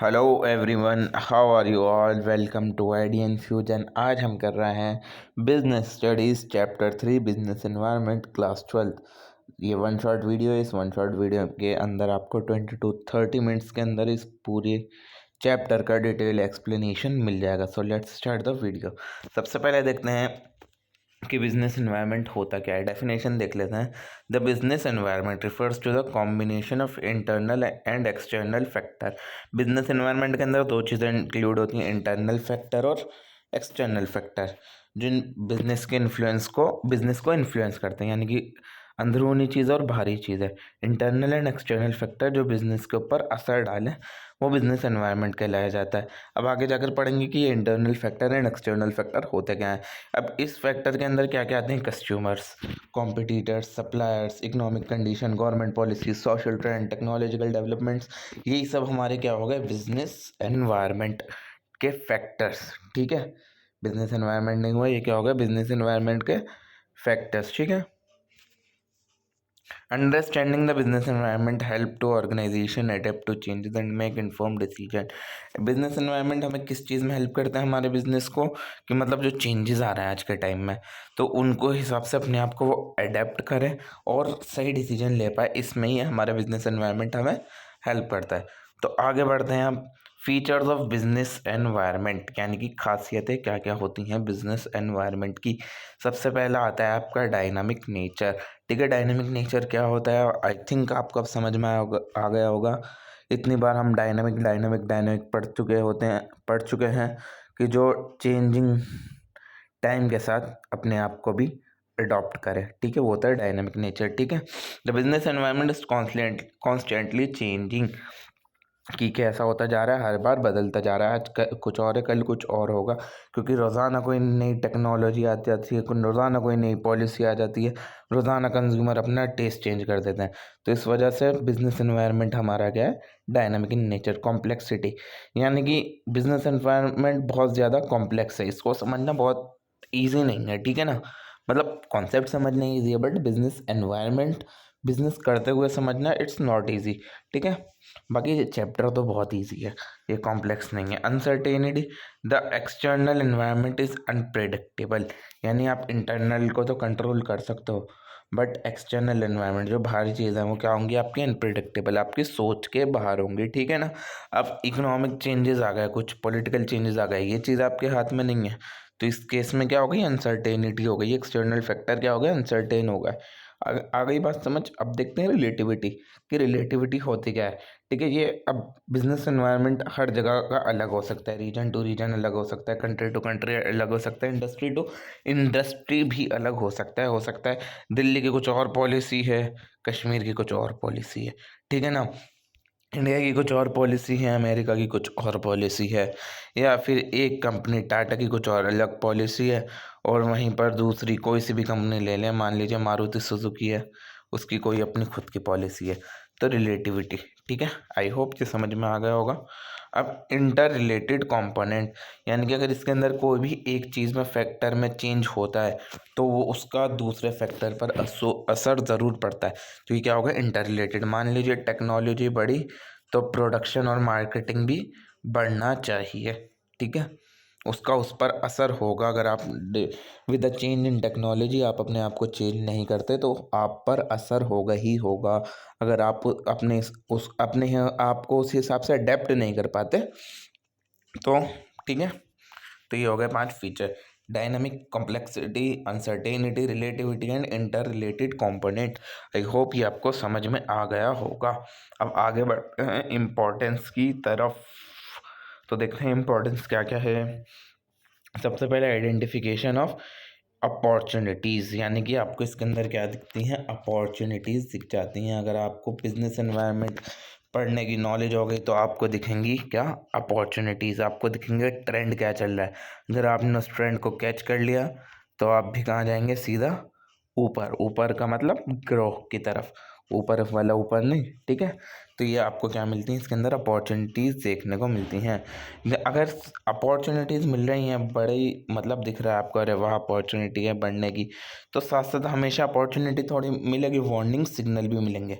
Hello everyone, how are you all. Welcome to Idean Fusion. आज हम कर रहे हैं business studies chapter 3 business environment class 12। ये वन शॉट वीडियो है। इस वन शॉट वीडियो के अंदर आपको 20 to 30 मिनट्स के अंदर इस पूरे चैप्टर का डिटेल एक्सप्लेनेशन मिल जाएगा। So let's start the video. सबसे पहले देखते हैं कि बिजनेस एनवायरनमेंट होता क्या है। डेफिनेशन देख लेते हैं। The business environment refers to the combination of internal and external factor. Business environment के अंदर दो चीज़ें इंक्लूड होती हैं, इंटरनल फैक्टर और एक्सटर्नल फैक्टर, जिन बिजनेस को इन्फ्लुएंस करते हैं, यानी कि अंदरूनी चीज़ और बाहरी चीज़ है। इंटरनल एंड एक्सटर्नल फैक्टर जो बिजनेस के ऊपर असर डालें वो बिजनेस एनवायरनमेंट कहलाया जाता है। अब आगे जाकर पढ़ेंगे कि ये internal factor and external factor होते क्या हैं। अब इस फैक्टर के अंदर क्या क्या आते हैं? Customers, competitors, suppliers, economic condition, government policy, social trend, technological developments, यही सब हमारे क्या हो गए? बिजनेस एनवायरनमेंट के फैक्टर्स। ठीक है, बिजनेस एनवायरनमेंट नहीं हुआ, ये क्या हो गया? बिजनेस एनवायरनमेंट के फैक्टर्स। ठीक है। Understanding the business environment help to organization adapt to changes and make informed decision। Business environment हमें किस चीज़ में हेल्प करता है? हमारे बिजनेस को, कि मतलब जो चेंजेस आ रहे हैं आज के टाइम में, तो उनको हिसाब से अपने आप को वो अडेप्ट करें और सही डिसीजन ले पाए। इसमें ही हमारा बिजनेस एनवायरनमेंट हमें हेल्प करता है। तो आगे बढ़ते हैं हम। फीचर्स ऑफ बिजनेस एनवायरनमेंट, यानी कि खासियतें क्या क्या होती हैं बिजनेस एनवायरनमेंट की। सबसे पहला आता है आपका डायनामिक नेचर। ठीक है, डायनेमिक नेचर क्या होता है? आई थिंक आपको अब समझ में आ गया होगा। इतनी बार हम डायनेमिक डायनेमिक डायनेमिक पढ़ चुके हैं कि जो चेंजिंग टाइम के साथ अपने आप को भी अडॉप्ट करे। ठीक है, वो होता है डायनेमिक नेचर। ठीक है, the business environment is constantly changing, कि कैसा होता जा रहा है, हर बार बदलता जा रहा है। आज कुछ और है, कल कुछ और होगा, क्योंकि रोज़ाना कोई नई टेक्नोलॉजी आती जाती है, रोज़ाना कोई नई पॉलिसी आ जाती है, रोज़ाना कंज्यूमर अपना टेस्ट चेंज कर देते हैं। तो इस वजह से बिजनेस एनवायरनमेंट हमारा क्या है? Dynamic in nature. कॉम्प्लेक्सिटी, यानी कि बिजनेस एनवायरनमेंट बहुत ज़्यादा कॉम्प्लेक्स है, इसको समझना बहुत ईजी नहीं है। ठीक है ना, मतलब कॉन्सेप्ट समझना ईजी है, बट बिजनेस एनवायरनमेंट बिजनेस करते हुए समझना इट्स नॉट ईजी। ठीक है, बाकी ये चैप्टर तो बहुत ईजी है, ये कॉम्प्लेक्स नहीं है। Uncertainty, the external environment is unpredictable, यानी आप इंटरनल को तो कंट्रोल कर सकते हो, बट एक्सटर्नल एनवायरनमेंट जो बाहरी चीज़ है वो क्या होंगी? आपकी अनप्रेडिक्टेबल, आपकी सोच के बाहर होंगी। ठीक है ना। अब इकोनॉमिक चेंजेस आ गए, कुछ पॉलिटिकल चेंजेस आ गए, ये चीज़ आपके हाथ में नहीं है, तो इस केस में क्या हो गई? अनसर्टेनिटी हो गई। एक्सटर्नल फैक्टर क्या हो गया? अनसर्टेन हो गया। आ गई बात समझ। अब देखते हैं रिलेटिविटी, कि रिलेटिविटी होती क्या है। ठीक है, ये अब बिजनेस एनवायरनमेंट हर जगह का अलग हो सकता है, रीजन टू रीजन अलग हो सकता है, कंट्री टू कंट्री अलग हो सकता है, इंडस्ट्री टू इंडस्ट्री भी अलग हो सकता है। दिल्ली की कुछ और पॉलिसी है, कश्मीर की कुछ और पॉलिसी है। ठीक है ना, इंडिया की कुछ और पॉलिसी है, अमेरिका की कुछ और पॉलिसी है, या फिर एक कंपनी टाटा की कुछ और अलग पॉलिसी है, और वहीं पर दूसरी कोई सी भी कंपनी ले लें, मान लीजिए मारुति सुजुकी है, उसकी कोई अपनी खुद की पॉलिसी है। तो रिलेटिविटी। ठीक है, आई होप ये समझ में आ गया होगा। अब इंटर रिलेटेड कंपोनेंट, यानी कि अगर इसके अंदर कोई भी एक चीज़ में फैक्टर में चेंज होता है तो वो उसका दूसरे फैक्टर पर असर ज़रूर पड़ता है। तो ये क्या होगा? Inter related. मान लीजिए टेक्नोलॉजी बढ़ी तो प्रोडक्शन और मार्केटिंग भी बढ़ना चाहिए। ठीक है, उसका उस पर असर होगा। अगर आप with the change in technology आप अपने आप को चेंज नहीं करते तो आप पर असर होगा ही होगा। अगर आप अपने आप को उस हिसाब से अडेप्ट नहीं कर पाते तो। ठीक है, तो ये हो गए 5 feature: dynamic, complexity, uncertainty, relativity and inter related component. I hope ये आपको समझ में आ गया होगा। अब आगे बढ़ते हैं इम्पोर्टेंस की तरफ। तो देखते हैं इम्पोर्टेंस क्या क्या है। सबसे पहले आइडेंटिफिकेशन ऑफ अपॉर्चुनिटीज़, यानी कि आपको इसके अंदर क्या दिखती हैं? अपॉर्चुनिटीज़ दिख जाती हैं। अगर आपको बिजनेस एनवायरनमेंट पढ़ने की नॉलेज हो गई तो आपको दिखेंगी क्या? अपॉर्चुनिटीज़। आपको दिखेंगे ट्रेंड क्या चल रहा है। अगर आपने उस ट्रेंड को कैच कर लिया तो आप भी कहाँ जाएंगे? सीधा ऊपर। ऊपर का मतलब ग्रोह की तरफ, ऊपर वाला ऊपर नहीं। ठीक है, तो ये आपको क्या मिलती हैं? इसके अंदर अपॉर्चुनिटीज़ देखने को मिलती हैं। अगर अपॉर्चुनिटीज़ मिल रही हैं, बड़ी मतलब दिख रहा है आपको, अरे वाह अपॉर्चुनिटी है बढ़ने की, तो साथ साथ हमेशा अपॉर्चुनिटी थोड़ी मिलेगी, वार्निंग सिग्नल भी मिलेंगे।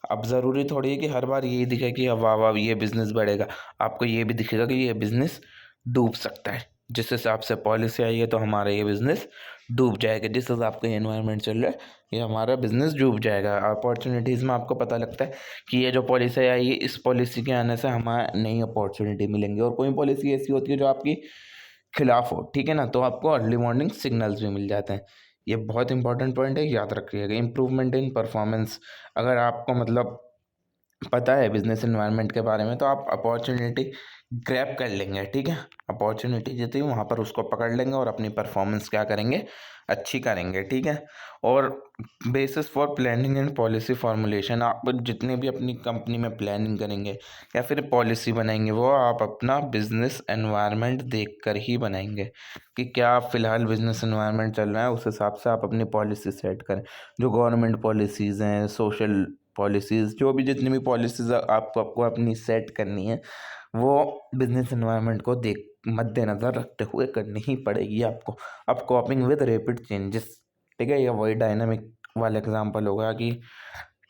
अब ज़रूरी थोड़ी है कि हर बार यही दिखे कि वाह वाह ये बिज़नेस बढ़ेगा, आपको ये भी दिखेगा कि ये बिज़नेस डूब सकता है। जिस हिसाब से पॉलिसी आई है तो हमारा ये बिज़नेस डूब जाएगा, जिस हिसाब का एनवायरनमेंट चल रहा है ये हमारा बिज़नेस डूब जाएगा। अपॉर्चुनिटीज़ में आपको पता लगता है कि ये जो पॉलिसी आई है, इस पॉलिसी के आने से हमें नई अपॉर्चुनिटी मिलेंगी, और कोई पॉलिसी ऐसी होती है जो आपकी खिलाफ हो, ठीक है ना, तो आपको अर्ली वार्निंग सिग्नल्स भी मिल जाते हैं। ये बहुत इंपॉर्टेंट पॉइंट है, याद रखिएगा। इम्प्रूवमेंट इन परफॉर्मेंस, अगर आपको मतलब पता है बिजनेस एनवायरनमेंट के बारे में तो आप अपॉर्चुनिटी ग्रैब कर लेंगे, ठीक है। अपॉर्चुनिटी जितनी है वहाँ पर उसको पकड़ लेंगे और अपनी परफॉर्मेंस क्या करेंगे, अच्छी करेंगे, ठीक है। और basis for planning and policy formulation, आप जितने भी अपनी कंपनी में प्लानिंग करेंगे या फिर पॉलिसी बनाएंगे वो आप अपना बिजनेस एनवायरनमेंट देख कर ही बनाएंगे कि क्या फ़िलहाल बिजनेस एनवायरनमेंट चल रहा है, उस हिसाब से आप अपनी पॉलिसी सेट करें। जो गवर्नमेंट पॉलिसीज़ हैं, सोशल पॉलिसीज़, जो भी जितनी भी पॉलिसीज़ आपको आपको अपनी सेट करनी है वो बिजनेस एनवायरनमेंट को देख मद्देनज़र रखते हुए करनी ही पड़ेगी आपको। अब कॉपिंग विद रैपिड चेंजेस, ठीक है, ये वही डायनामिक वाला एग्जांपल होगा कि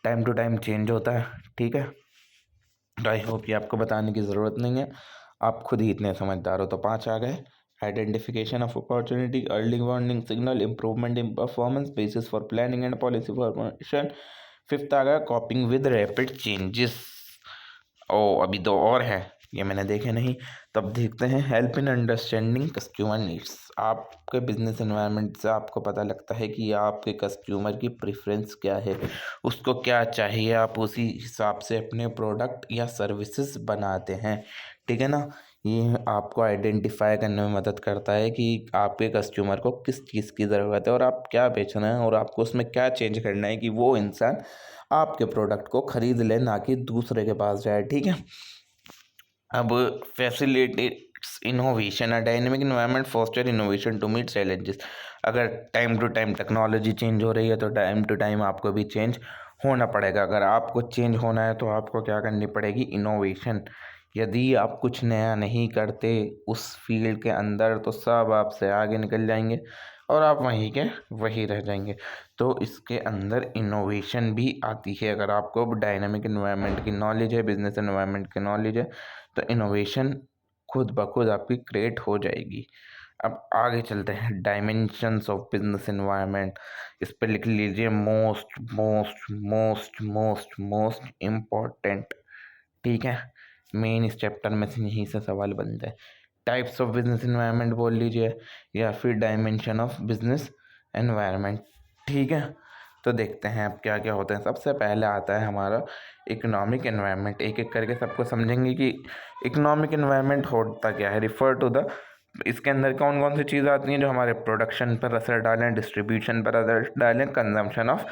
टाइम टू टाइम चेंज होता है, ठीक है। तो आई होप ये आपको बताने की ज़रूरत नहीं है, आप खुद ही इतने समझदार हो। तो 5 आ गए: identification of opportunity, early warning signal, improvement in performance, basis for planning and policy formation. 5th आ गया कॉपिंग विद रैपिड चेंजेस। ओ अभी 2 और है, ये मैंने देखे नहीं, तब देखते हैं। Help in understanding customer needs, आपके बिजनेस एनवायरनमेंट से आपको पता लगता है कि आपके कस्टमर की प्रेफरेंस क्या है, उसको क्या चाहिए, आप उसी हिसाब से अपने प्रोडक्ट या सर्विसेज बनाते हैं, ठीक है ना। ये आपको आइडेंटिफाई करने में मदद करता है कि आपके कस्टमर को किस चीज़ की ज़रूरत है और आप क्या बेच रहे हैं और आपको उसमें क्या चेंज करना है कि वो इंसान आपके प्रोडक्ट को खरीद ले, ना कि दूसरे के पास जाए, ठीक है। अब facilitates innovation, a dynamic environment foster innovation to meet challenges. अगर time to time technology change हो रही है तो टाइम टू टाइम आपको भी चेंज होना पड़ेगा। अगर आपको चेंज होना है तो आपको क्या करनी पड़ेगी, इनोवेशन। यदि आप कुछ नया नहीं करते उस फील्ड के अंदर तो सब आपसे आगे निकल जाएंगे और आप वहीं के वहीं रह जाएंगे। तो इसके अंदर इनोवेशन भी आती है। अगर आपको डायनामिक एनवायरनमेंट की नॉलेज है, बिजनेस एनवायरनमेंट की नॉलेज है, तो इनोवेशन खुद ब खुद आपकी क्रिएट हो जाएगी। अब आगे चलते हैं, डायमेंशंस ऑफ बिजनेस एनवायरनमेंट। इस पे लिख लीजिए most most most most most important, ठीक है। मेन इस चैप्टर में से यहीं से सवाल बनते हैं। टाइप्स ऑफ बिजनेस एनवायरनमेंट बोल लीजिए या फिर डायमेंशन ऑफ बिजनेस एनवायरनमेंट, ठीक है। तो देखते हैं अब क्या क्या होते हैं। सबसे पहले आता है हमारा इकोनॉमिक एनवायरनमेंट। एक एक करके सबको समझेंगे कि इकोनॉमिक एनवायरनमेंट होता क्या है। रिफर टू द, इसके अंदर कौन कौन सी चीज़ें आती हैं जो हमारे प्रोडक्शन पर असर डालें, डिस्ट्रीब्यूशन पर असर डालें, कंजम्पशन ऑफ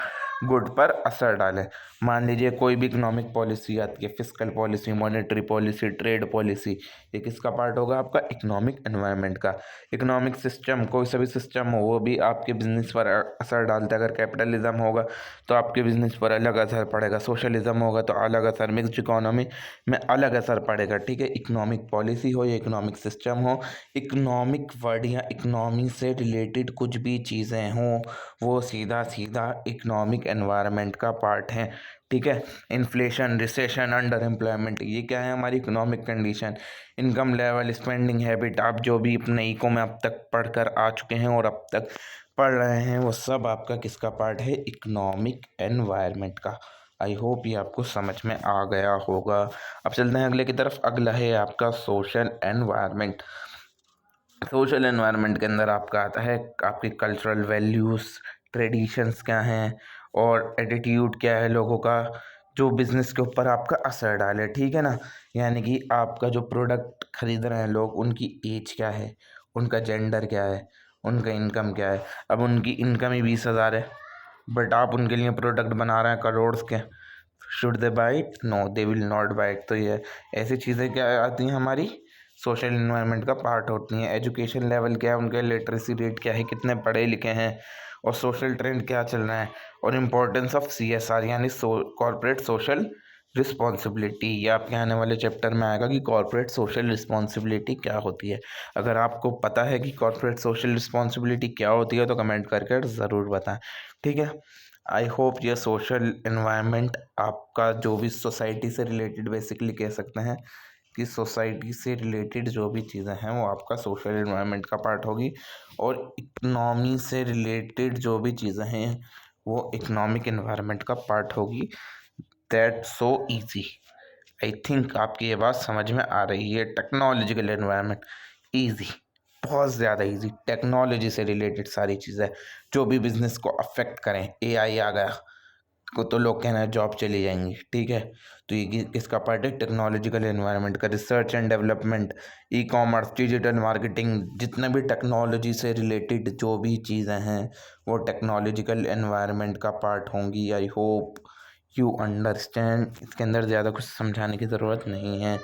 गुड पर असर डालें। मान लीजिए कोई भी इकोनॉमिक पॉलिसी आती है, fiscal policy, monetary policy, trade policy, ये किसका पार्ट होगा, आपका इकोनॉमिक एनवायरनमेंट का। इकोनॉमिक सिस्टम, कोई सा भी सिस्टम हो वो भी आपके बिजनेस पर असर डालता है। अगर कैपिटलिज्म होगा तो आपके बिजनेस पर अलग असर पड़ेगा, सोशलिज्म होगा तो अलग असर, मिक्स्ड इकोनॉमी में अलग असर पड़ेगा, ठीक है। इकोनॉमिक पॉलिसी हो या इकोनॉमिक सिस्टम हो, इकोनॉमिक वर्ड या इकोनॉमी से रिलेटेड कुछ भी चीज़ें हों वो सीधा सीधा इकोनॉमिक एनवायरनमेंट का पार्ट है, ठीक है। इन्फ्लेशन, रिसेशन, अंडर एम्प्लॉयमेंट, ये क्या है, हमारी economic condition. Income level, spending habit, आप जो भी अपने इको में अब तक पढ़ कर आ चुके हैं और अब तक पढ़ रहे हैं वो सब आपका किसका पार्ट है, इकोनॉमिक एनवायरनमेंट का। आई होप ये आपको समझ में आ गया होगा। अब चलते हैं अगले की तरफ। अगला है आपका सोशल एनवायरनमेंट। सोशल एनवायरनमेंट के अंदर आपका आता है आपकी कल्चरल वैल्यूज़, ट्रेडिशंस क्या हैं और एटीट्यूड क्या है लोगों का, जो बिज़नेस के ऊपर आपका असर डाले, ठीक है ना। यानी कि आपका जो प्रोडक्ट खरीद रहे हैं लोग, उनकी एज क्या है, उनका जेंडर क्या है, उनका इनकम क्या है। अब उनकी इनकम ही 20,000 है बट आप उनके लिए प्रोडक्ट बना रहे हैं करोड़ के, should they buy it, no they will not buy it. तो ये ऐसी चीज़ें क्या आती हैं, हमारी सोशल इन्वायरमेंट का पार्ट होती हैं। एजुकेशन लेवल क्या है उनका, लिटरेसी रेट क्या है, कितने पढ़े लिखे हैं, और सोशल ट्रेंड क्या चल रहा है, और इम्पोर्टेंस ऑफ CSR यानी कॉर्पोरेट सोशल रिस्पॉन्सिबिलिटी। ये आपके आने वाले चैप्टर में आएगा कि कॉर्पोरेट सोशल रिस्पॉन्सिबिलिटी क्या होती है। अगर आपको पता है कि कॉर्पोरेट सोशल रिस्पॉन्सिबिलिटी क्या होती है तो कमेंट करके ज़रूर बताएं, ठीक है। आई होप ये सोशल एनवायरनमेंट आपका जो भी सोसाइटी से रिलेटेड, बेसिकली कह सकते हैं कि सोसाइटी से रिलेटेड जो भी चीज़ें हैं वो आपका सोशल एनवायरनमेंट का पार्ट होगी, और इकनॉमी से रिलेटेड जो भी चीज़ें हैं वो इकनॉमिक एनवायरनमेंट का पार्ट होगी। That so easy. I think आपकी ये बात समझ में आ रही है। टेक्नोलॉजिकल एनवायरनमेंट ईजी, बहुत ज़्यादा ईजी। टेक्नोलॉजी से रिलेटेड सारी चीज़ें जो भी बिजनेस को अफेक्ट करें। एआई आ गया को तो लोग कहना है जॉब चली जाएंगी, ठीक है। तो ये किसका पार्ट है? टेक्नोलॉजिकल एनवायरनमेंट का। Research and development, e commerce, digital marketing, जितने भी टेक्नोलॉजी से रिलेटेड जो भी चीज़ें हैं वो टेक्नोलॉजिकल एनवायरनमेंट का पार्ट होंगी। I hope you understand. इसके अंदर ज़्यादा कुछ समझाने की ज़रूरत नहीं है।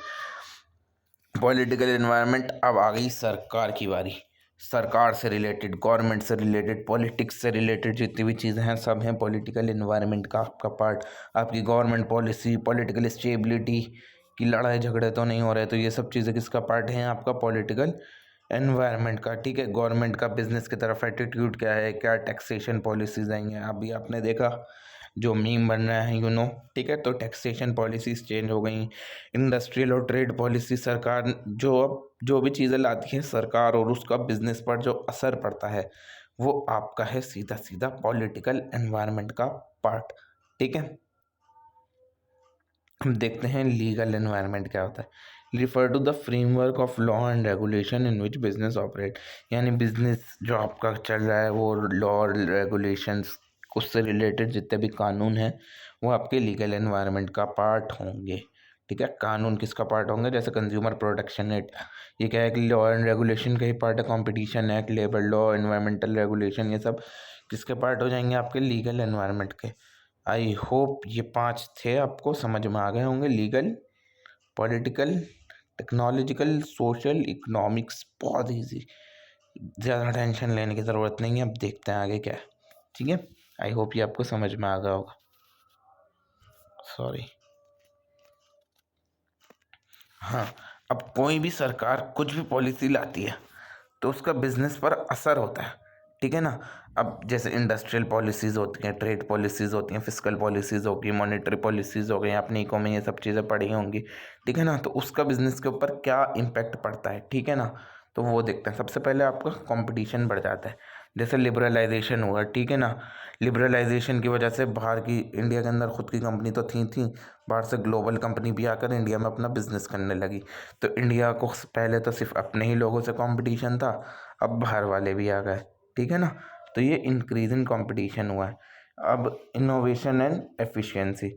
पॉलिटिकल एनवायरनमेंट, अब आ गई सरकार की बारी। सरकार से रिलेटेड, गवर्नमेंट से रिलेटेड, पॉलिटिक्स से रिलेटेड जितनी भी चीज़ें हैं सब हैं पॉलिटिकल एनवायरनमेंट का आपका पार्ट। आपकी गवर्नमेंट पॉलिसी, पॉलिटिकल स्टेबिलिटी की लड़ाई झगड़े तो नहीं हो रहे, तो ये सब चीज़ें किसका पार्ट हैं? आपका पॉलिटिकल एनवायरनमेंट का, ठीक है। गवर्नमेंट का बिजनेस की तरफ एटीट्यूड क्या है, क्या टैक्सेशन पॉलिसीज आई हैं, अभी आपने देखा जो मीम बन रहा है, ठीक है। तो टैक्सेशन पॉलिसीज चेंज हो गई। इंडस्ट्रियल और ट्रेड पॉलिसी, सरकार जो भी चीज़ें लाती है सरकार, और उसका बिजनेस पर जो असर पड़ता है वो आपका है सीधा सीधा पॉलिटिकल एनवायरनमेंट का पार्ट, ठीक है। हम देखते हैं लीगल एनवायरनमेंट क्या होता है। Refer to the framework of law and regulation in which business operate, यानी बिजनेस जो आपका चल रहा है वो लॉ और रेगुलेशंस, उससे रिलेटेड जितने भी कानून हैं वो आपके लीगल एनवायरनमेंट का पार्ट होंगे, ठीक है। कानून किसका पार्ट होंगे? जैसे कंज्यूमर प्रोटेक्शन एक्ट, ये क्या है कि लॉ एंड रेगुलेशन का ही पार्ट है। Competition act, labour law, environmental regulation, ये सब किसके पार्ट हो जाएंगे? आपके लीगल एनवायरनमेंट के। आई होप ये 5 थे आपको समझ में आ गए होंगे। Legal, political, technological, social, economics, बहुत इजी, ज़्यादा टेंशन लेने की ज़रूरत नहीं है। अब देखते हैं आगे क्या है, ठीक है। आई होप ये आपको समझ में आ गया होगा। सॉरी। हाँ, अब कोई भी सरकार कुछ भी पॉलिसी लाती है तो उसका बिजनेस पर असर होता है, ठीक है ना। अब जैसे इंडस्ट्रियल पॉलिसीज़ होती हैं, ट्रेड पॉलिसीज़ होती हैं, फिस्कल पॉलिसीज़ होगी, मॉनेटरी पॉलिसीज़ हो गई, आपने इको में ये सब चीज़ें पढ़ी होंगी, ठीक है ना। तो उसका बिजनेस के ऊपर क्या इम्पैक्ट पड़ता है, ठीक है ना। तो वो देखते हैं। सबसे पहले आपका कंपटीशन बढ़ जाता है। जैसे लिबरलाइजेशन हुआ, ठीक है ना। लिबरलाइजेशन की वजह से बाहर की, इंडिया के अंदर खुद की कंपनी तो थी, बाहर से ग्लोबल कंपनी भी आकर इंडिया में अपना बिजनेस करने लगी। तो इंडिया को पहले तो सिर्फ अपने ही लोगों से कंपटीशन था, अब बाहर वाले भी आ गए, ठीक है ना। तो ये इंक्रीज इन कंपटीशन हुआ है। अब innovation and efficiency,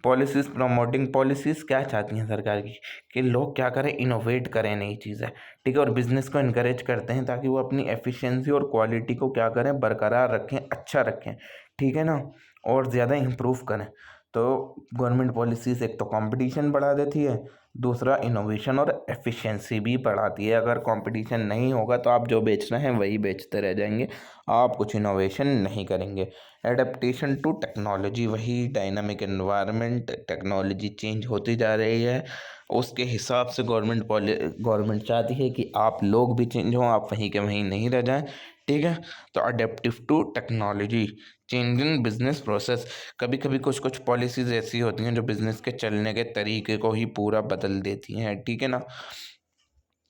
policies promoting, policies क्या चाहती हैं सरकार की कि लोग क्या करें? इनोवेट करें नई चीज़ें, ठीक है। और बिजनेस को इनकरेज करते हैं ताकि वो अपनी एफिशिएंसी और क्वालिटी को क्या करें? बरकरार रखें, अच्छा रखें, ठीक है ना, और ज़्यादा इम्प्रूव करें। तो गवर्नमेंट पॉलिसीज एक तो कंपटीशन बढ़ा देती है, दूसरा इनोवेशन और एफिशिएंसी भी बढ़ाती है। अगर कंपटीशन नहीं होगा तो आप जो बेच रहे हैं वही बेचते रह जाएंगे, आप कुछ इनोवेशन नहीं करेंगे। एडेप्टेशन टू टेक्नोलॉजी, वही डायनामिक एनवायरनमेंट, टेक्नोलॉजी चेंज होती जा रही है, उसके हिसाब से गवर्नमेंट चाहती है कि आप लोग भी चेंज हों, आप वहीं के वहीं नहीं रह जाएं, ठीक है। तो adaptive to technology, changing business process, कभी कभी कुछ कुछ पॉलिसीज ऐसी होती हैं जो बिजनेस के चलने के तरीके को ही पूरा बदल देती हैं, ठीक है ना।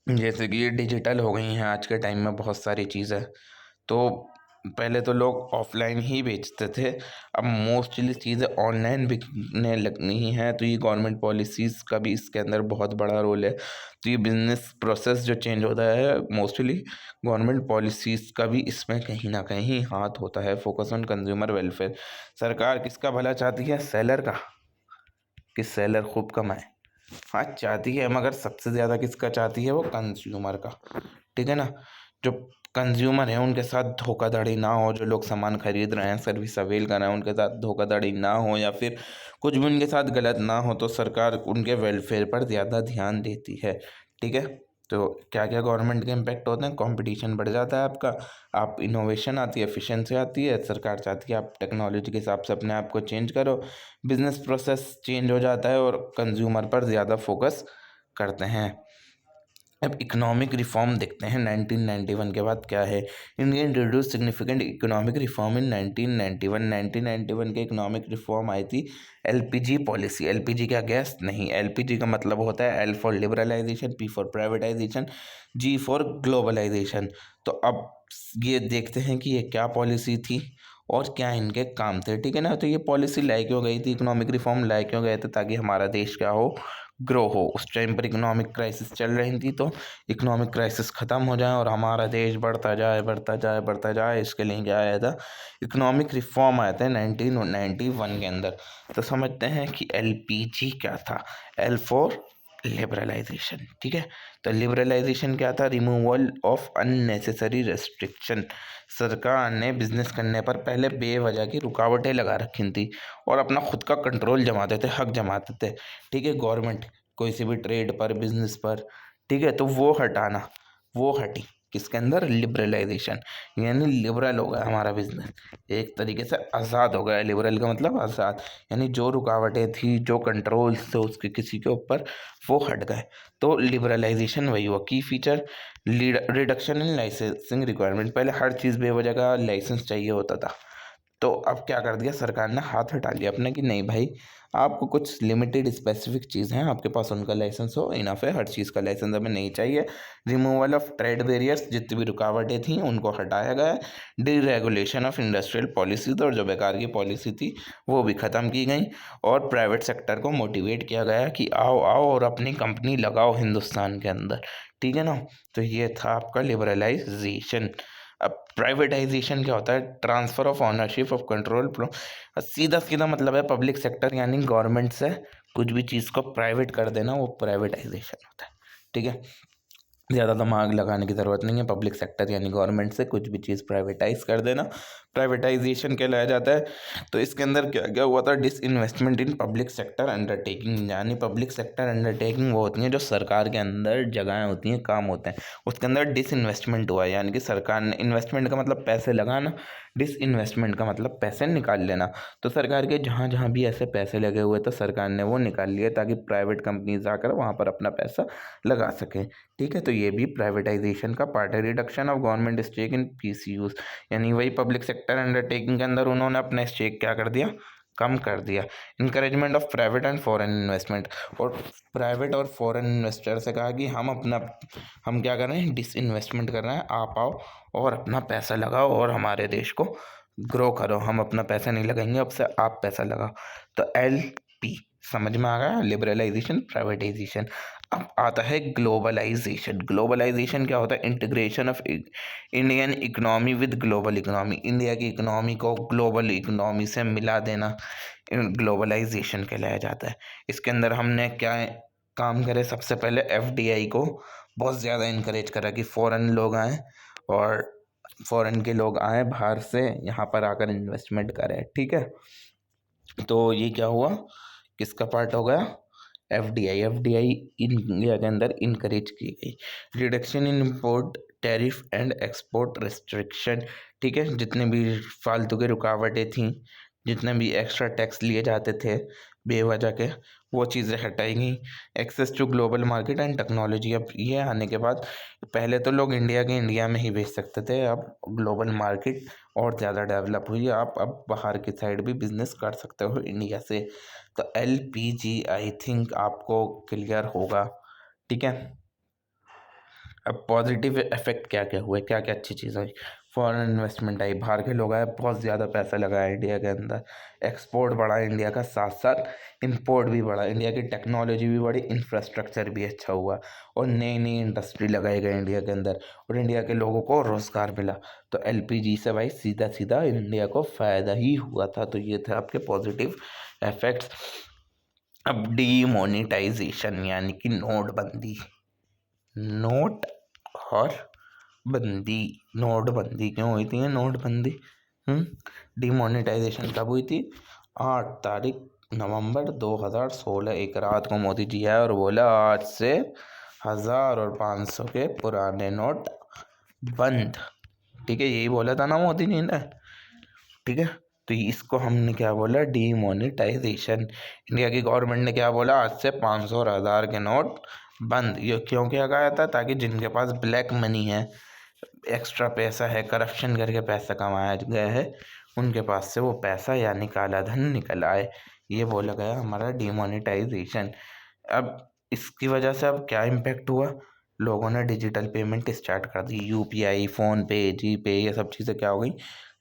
जैसे कि ये डिजिटल हो गई हैं आज के टाइम में बहुत सारी चीज़ें। तो पहले तो लोग ऑफलाइन ही बेचते थे, अब मोस्टली चीज़ें ऑनलाइन बिकने लगनी हैं। तो ये गवर्नमेंट पॉलिसीज़ का भी इसके अंदर बहुत बड़ा रोल है। तो ये बिजनेस प्रोसेस जो चेंज होता है, मोस्टली गवर्नमेंट पॉलिसीज़ का भी इसमें कहीं ना कहीं हाथ होता है। फोकस ऑन कंज्यूमर वेलफेयर, सरकार किसका भला चाहती है? सेलर का, कि सेलर खूब कमाए। हाँ चाहती है, मगर सबसे ज़्यादा किसका चाहती है? वो कंज्यूमर का, ठीक है ना। जो कंज्यूमर है उनके साथ धोखाधड़ी ना हो, जो लोग सामान खरीद रहे हैं, सर्विस अवेल कर रहे हैं, उनके साथ धोखाधड़ी ना हो, या फिर कुछ भी उनके साथ गलत ना हो, तो सरकार उनके वेलफेयर पर ज़्यादा ध्यान देती है, ठीक है। तो क्या क्या गवर्नमेंट के इम्पैक्ट होते हैं? कंपटीशन बढ़ जाता है आपका, आप इनोवेशन आती है, एफिशिएंसी आती है, सरकार चाहती है आप टेक्नोलॉजी के हिसाब से अपने आप को चेंज करो, बिजनेस प्रोसेस चेंज हो जाता है और कंज्यूमर पर ज़्यादा फोकस करते हैं। अब इकोनॉमिक रिफॉर्म देखते हैं 1991 के बाद क्या है। India introduce significant economic reform in 1991। 1991 के इकोनॉमिक रिफॉर्म आई थी एलपीजी पॉलिसी। एलपीजी क्या, गैस नहीं, एलपीजी का मतलब होता है L for liberalisation, P for privatisation, G for globalisation. तो अब ये देखते हैं कि ये क्या पॉलिसी थी और क्या इनके काम थे, ठीक है ना। तो ये पॉलिसी लाई क्यों गई थी, इकोनॉमिक रिफॉर्म लाई क्यों गए थे, ताकि हमारा देश क्या हो, ग्रो हो। उस टाइम पर इकोनॉमिक क्राइसिस चल रही थी, तो इकोनॉमिक क्राइसिस ख़त्म हो जाए और हमारा देश बढ़ता जाए बढ़ता जाए बढ़ता जाए, इसके लिए क्या आया था, इकोनॉमिक रिफॉर्म आया था 1991 के अंदर। तो समझते हैं कि एलपीजी क्या था, एल फॉर लिबरलाइजेशन, ठीक है। तो लिबरलाइजेशन क्या था, रिमूवल ऑफ अननेसेसरी रेस्ट्रिक्शन। सरकार ने बिजनेस करने पर पहले बेवजह की रुकावटें लगा रखी थी और अपना खुद का कंट्रोल जमाते थे, हक जमाते थे, ठीक है, गवर्नमेंट कोई से भी ट्रेड पर, बिजनेस पर, ठीक है। तो वो हटाना, वो हटी किसके अंदर, लिबरलाइजेशन, यानी लिबरल हो गया हमारा बिजनेस, एक तरीके से आज़ाद हो गया। लिबरल का मतलब आज़ाद, यानी जो रुकावटें थी, जो कंट्रोल्स थे उसके किसी के ऊपर, वो हट गए। तो लिबरलाइजेशन वही हुआ। की feature, reduction in licensing requirement. पहले हर चीज़ बेवजह का लाइसेंस चाहिए होता था, तो अब क्या कर दिया सरकार ने, हाथ हटा लिया अपने कि नहीं भाई, आपको कुछ लिमिटेड स्पेसिफिक चीज़ हैं आपके पास, उनका लाइसेंस हो, इनफ है, हर चीज़ का लाइसेंस हमें नहीं चाहिए। रिमूवल ऑफ ट्रेड बैरियर्स, जितनी भी रुकावटें थी उनको हटाया गया। डीरेगुलेशन ऑफ इंडस्ट्रियल पॉलिसी, और जो बेकार की पॉलिसी थी वो भी ख़त्म की गई। और प्राइवेट सेक्टर को मोटिवेट किया गया कि आओ आओ और अपनी कंपनी लगाओ हिंदुस्तान के अंदर, ठीक है ना। तो ये था आपका लिबरलाइजेशन। अब प्राइवेटाइजेशन क्या होता है, transfer of ownership of control, सीधा सीधा मतलब है पब्लिक सेक्टर यानी गवर्नमेंट से कुछ भी चीज़ को प्राइवेट कर देना, वो प्राइवेटाइजेशन होता है, ठीक है। ज़्यादा दिमाग लगाने की ज़रूरत नहीं है, पब्लिक सेक्टर यानी गवर्नमेंट से कुछ भी चीज़ प्राइवेटाइज कर देना, प्राइवेटाइजेशन कहलाया जाता है। तो इसके अंदर क्या क्या हुआ था, disinvestment in public sector undertaking, यानी पब्लिक सेक्टर अंडरटेकिंग वो होती हैं जो सरकार के अंदर जगहें होती हैं, काम होते हैं, उसके अंदर डिसइन्वेस्टमेंट हुआ, यानी कि सरकार ने, इन्वेस्टमेंट का मतलब पैसे लगाना, डिसइन्वेस्टमेंट का मतलब पैसे निकाल लेना। तो सरकार के जहाँ जहाँ भी ऐसे पैसे लगे हुए थे सरकार ने वो निकाल लिए, ताकि प्राइवेट कंपनीज आकर वहाँ पर अपना पैसा लगा सकें, ठीक है। तो ये भी प्राइवेटाइजेशन का पार्ट है। Reduction of government stake in PSUs, यानी वही पब्लिक सेक्टर अंडरटेकिंग के अंदर उन्होंने अपना स्टेक क्या कर दिया, कम कर दिया। Encouragement of private and foreign investment, और प्राइवेट और फॉरेन इन्वेस्टर से कहा कि हम क्या कर रहे हैं, डिस इन्वेस्टमेंट कर रहे हैं, आप आओ और अपना पैसा लगाओ और हमारे देश को ग्रो करो, हम अपना पैसा नहीं लगाएंगे, अब से आप पैसा लगाओ। तो LP समझ में आ गया, लिबरलाइजेशन, प्राइवेटाइजेशन। अब आता है ग्लोबलाइजेशन। ग्लोबलाइजेशन क्या होता है, integration of Indian economy with global economy, India की इकोनॉमी को ग्लोबल इकोनॉमी से मिला देना ग्लोबलाइजेशन कहलाया जाता है। इसके अंदर हमने क्या काम करे, सबसे पहले FDI को बहुत ज़्यादा इनकरेज करा कि फ़ॉरेन लोग आएँ और फ़ॉरेन के लोग आएँ बाहर से, यहाँ पर आकर इन्वेस्टमेंट करें, ठीक है। तो ये क्या हुआ, किसका पार्ट हो गया, FDI इंडिया के अंदर इनकरेज की गई। Reduction in import tariff and export restriction, ठीक है, जितने भी फालतू की रुकावटें थी, जितने भी एक्स्ट्रा टैक्स लिए जाते थे बेवजह के, वो चीज़ें हटाई गई। Access to global market and technology, अब ये आने के बाद पहले तो लोग इंडिया में ही बेच सकते थे, अब ग्लोबल मार्केट और ज़्यादा डेवलप हुई, आप अब बाहर की साइड भी बिजनेस कर सकते हो इंडिया से। तो LPG आई थिंक आपको क्लियर होगा, ठीक है। अब पॉजिटिव इफेक्ट क्या क्या हुए, क्या क्या अच्छी चीज़ आई, फॉरेन इन्वेस्टमेंट आई, बाहर के लोग आए, बहुत ज़्यादा पैसा लगाया इंडिया के अंदर, एक्सपोर्ट बढ़ा इंडिया का, साथ साथ इंपोर्ट भी बढ़ा, इंडिया की टेक्नोलॉजी भी बढ़ी, इंफ्रास्ट्रक्चर भी अच्छा हुआ, और नई नई इंडस्ट्री लगाई गई इंडिया के अंदर, और इंडिया के लोगों को रोज़गार मिला। तो LPG से भाई सीधा सीधा इंडिया को फ़ायदा ही हुआ था। तो ये थे आपके पॉजिटिव इफेक्ट्स। अब डीमोनेटाइजेशन यानी कि नोटबंदी, नोट और बंदी, नोटबंदी क्यों हुई थी, ये नोटबंदी डिमोनेटाइजेशन कब हुई थी, 8 तारीख नवंबर 2016, एक रात को मोदी जी आए और बोला आज से 1000 और 500 के पुराने नोट बंद, ठीक है, यही बोला था ना मोदी जी ने, ठीक है। तो इसको हमने क्या बोला, डीमोनेटाइजेशन। इंडिया की गवर्नमेंट ने क्या बोला, आज से 500 और 1000 के नोट बंद। ये क्यों किया गया था? ताकि जिनके पास ब्लैक मनी है, एक्स्ट्रा पैसा है, करप्शन करके पैसा कमाया गया है, उनके पास से वो पैसा यानी काला धन निकल आए। ये बोला गया हमारा डिमोनेटाइजेशन। अब इसकी वजह से अब क्या इम्पैक्ट हुआ? लोगों ने डिजिटल पेमेंट स्टार्ट कर दी, यूपीआई, फोन पे, जीपे, ये सब चीज़ें क्या हो गई,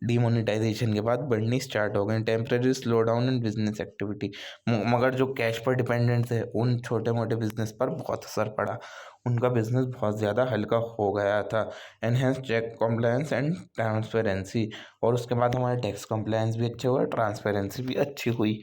डिमोनेटाइजेशन के बाद बढ़नी स्टार्ट हो गई। Temporary slow down in business activity. मगर जो कैश पर डिपेंडेंट थे उन छोटे मोटे बिजनेस पर बहुत असर पड़ा, उनका बिजनेस बहुत ज़्यादा हल्का हो गया था। Enhance check compliance and transparency, और उसके बाद हमारे टैक्स कॉम्प्लायंस भी अच्छे हुए, ट्रांसपेरेंसी भी अच्छी हुई।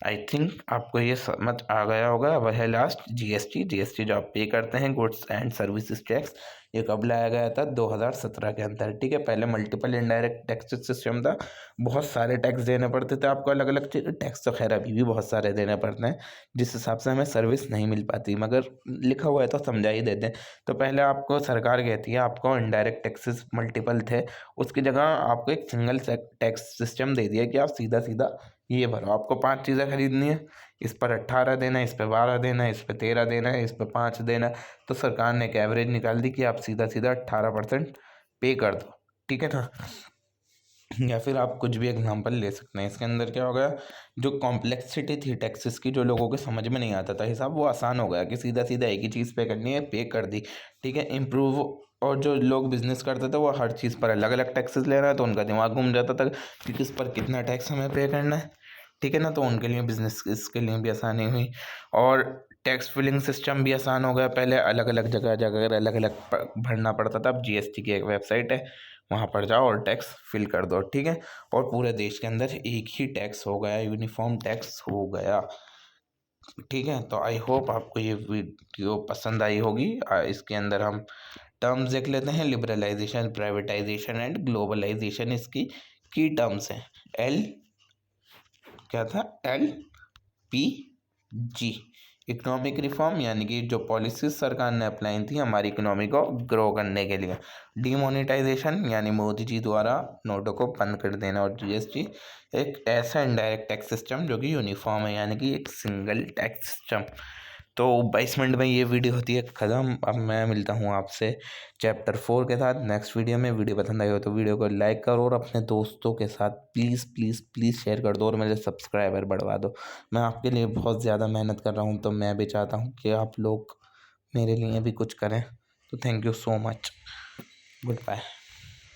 आई थिंक आपको ये समझ आ गया होगा। अब है लास्ट जीएसटी। जीएसटी जो आप पे करते हैं, गुड्स एंड सर्विसेज टैक्स, ये कब लाया गया था? 2017 के अंदर। ठीक है, पहले मल्टीपल इनडायरेक्ट टैक्स सिस्टम था, बहुत सारे टैक्स देने पड़ते थे आपको, अलग अलग टैक्स तो खैर अभी भी बहुत सारे देने पड़ते हैं, जिस हिसाब से हमें सर्विस नहीं मिल पाती, मगर लिखा हुआ है तो समझा ही देते हैं। तो पहले आपको सरकार कहती है आपको इनडायरेक्ट टैक्सेस मल्टीपल थे, उसकी जगह आपको एक सिंगल टैक्स सिस्टम दे दिया कि आप सीधा सीधा ये भरो। आपको 5 चीज़ें खरीदनी है, इस पर 18 देना है, इस पर 12 देना है, इस पर 13 देना है, इस पर 5 देना है। तो सरकार ने एक एवरेज निकाल दी कि आप सीधा सीधा 18% पे कर दो। ठीक है ना? या फिर आप कुछ भी एग्जांपल ले सकते हैं। इसके अंदर क्या हो गया, जो कॉम्प्लेक्सिटी थी टैक्सेस की, जो लोगों के समझ में नहीं आता था हिसाब, वो आसान हो गया कि सीधा सीधा एक ही चीज़ पे करनी है, पे कर दी। ठीक है, इम्प्रूव। और जो लोग बिजनेस करते थे वो हर चीज़ पर अलग अलग टैक्सेस ले रहा है, तो उनका दिमाग घूम जाता था कि किस पर कितना टैक्स हमें पे करना है। ठीक है ना? तो उनके लिए बिजनेस इसके लिए भी आसानी हुई, और टैक्स फिलिंग सिस्टम भी आसान हो गया। पहले अलग अलग जगह जगह अलग अलग भरना पड़ता था, अब जीएसटी की एक वेबसाइट है, वहाँ पर जाओ और टैक्स फिल कर दो। ठीक है, और पूरे देश के अंदर एक ही टैक्स हो गया, यूनिफॉर्म टैक्स हो गया। ठीक है, तो आई होप आपको ये वीडियो पसंद आई होगी। इसके अंदर हम टर्म्स देख लेते हैं। लिबरलाइजेशन, प्राइवेटाइजेशन एंड ग्लोबलाइजेशन इसकी की टर्म्स हैं। एल क्या था? L P G. Economic reform यानी कि जो पॉलिसीज सरकार ने अप्लाई थी हमारी इकोनॉमी को ग्रो करने के लिए। डिमोनेटाइजेशन यानी मोदी जी द्वारा नोटों को बंद कर देना। और जीएसटी एक ऐसा इनडायरेक्ट टैक्स सिस्टम जो कि यूनिफॉर्म है, यानी कि एक सिंगल टैक्स सिस्टम। तो 22 मिनट में ये वीडियो होती है ख़त्म। अब मैं मिलता हूँ आपसे चैप्टर 4 के साथ नेक्स्ट वीडियो में। वीडियो पसंद आई हो तो वीडियो को लाइक करो और अपने दोस्तों के साथ प्लीज़ प्लीज़ प्लीज़ शेयर कर दो, और मेरे सब्सक्राइबर बढ़वा दो। मैं आपके लिए बहुत ज़्यादा मेहनत कर रहा हूँ, तो मैं भी चाहता हूँ कि आप लोग मेरे लिए भी कुछ करें। तो thank you so much. Good bye.